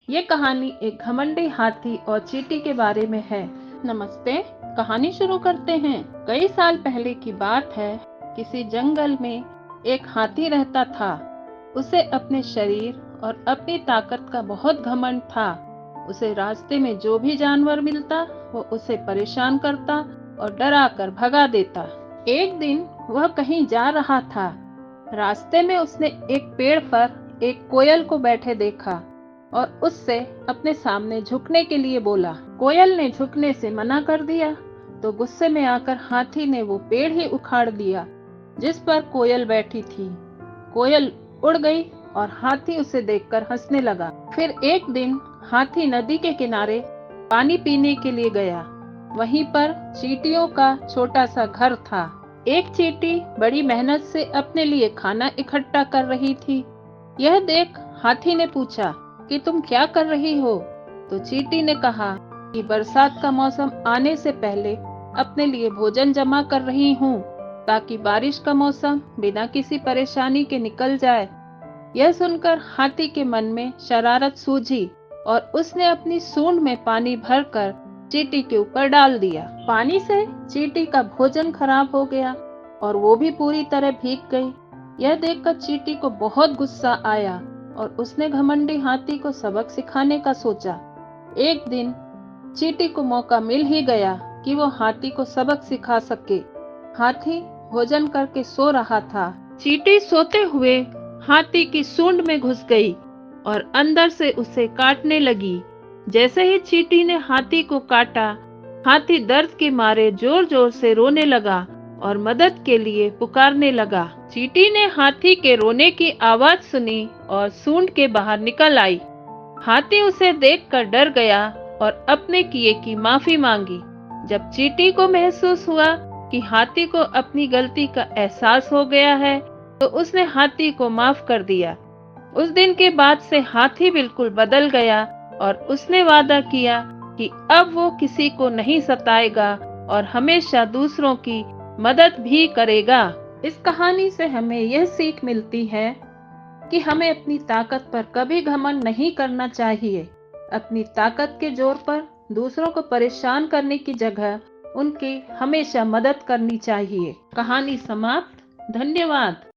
ये कहानी एक घमंडी हाथी और चींटी के बारे में है। नमस्ते, कहानी शुरू करते हैं। कई साल पहले की बात है। किसी जंगल में एक हाथी रहता था। उसे अपने शरीर और अपनी ताकत का बहुत घमंड था। उसे रास्ते में जो भी जानवर मिलता वो उसे परेशान करता और डरा कर भगा देता। एक दिन वह कहीं जा रहा था। रास्ते में उसने एक पेड़ पर एक कोयल को बैठे देखा और उससे अपने सामने झुकने के लिए बोला। कोयल ने झुकने से मना कर दिया तो गुस्से में आकर हाथी ने वो पेड़ ही उखाड़ दिया जिस पर कोयल बैठी थी। कोयल उड़ गई और हाथी उसे देखकर हंसने लगा। फिर एक दिन हाथी नदी के किनारे पानी पीने के लिए गया। वहीं पर चींटियों का छोटा सा घर था। एक चींटी बड़ी मेहनत से अपने लिए खाना इकट्ठा कर रही थी। यह देख हाथी ने पूछा कि तुम क्या कर रही हो? तो चींटी ने कहा कि बरसात का मौसम आने से पहले अपने लिए भोजन जमा कर रही हूँ ताकि बारिश का मौसम बिना किसी परेशानी के निकल जाए। यह सुनकर हाथी के मन में शरारत सूझी और उसने अपनी सूंड में पानी भरकर चींटी के ऊपर डाल दिया। पानी से चींटी का भोजन खराब हो गया और वो भी पूरी तरह भीग गई। यह देखकर चींटी को बहुत गुस्सा आया और उसने घमंडी हाथी को सबक सिखाने का सोचा। एक दिन चींटी को मौका मिल ही गया कि वो हाथी को सबक सिखा सके। हाथी भोजन करके सो रहा था। चींटी सोते हुए हाथी की सूंड में घुस गई और अंदर से उसे काटने लगी। जैसे ही चींटी ने हाथी को काटा, हाथी दर्द के मारे जोर जोर से रोने लगा और मदद के लिए पुकारने लगा। चींटी ने हाथी के रोने की आवाज सुनी और सूंड के बाहर निकल आई। हाथी उसे देखकर डर गया और अपने किए की माफी मांगी। जब चींटी को महसूस हुआ कि हाथी को अपनी गलती का एहसास हो गया है तो उसने हाथी को माफ कर दिया। उस दिन के बाद से हाथी बिल्कुल बदल गया और उसने वादा किया कि अब वो किसी को नहीं सताएगा और हमेशा दूसरों की मदद भी करेगा। इस कहानी से हमें यह सीख मिलती है कि हमें अपनी ताकत पर कभी घमंड नहीं करना चाहिए। अपनी ताकत के जोर पर दूसरों को परेशान करने की जगह उनकी हमेशा मदद करनी चाहिए। कहानी समाप्त। धन्यवाद।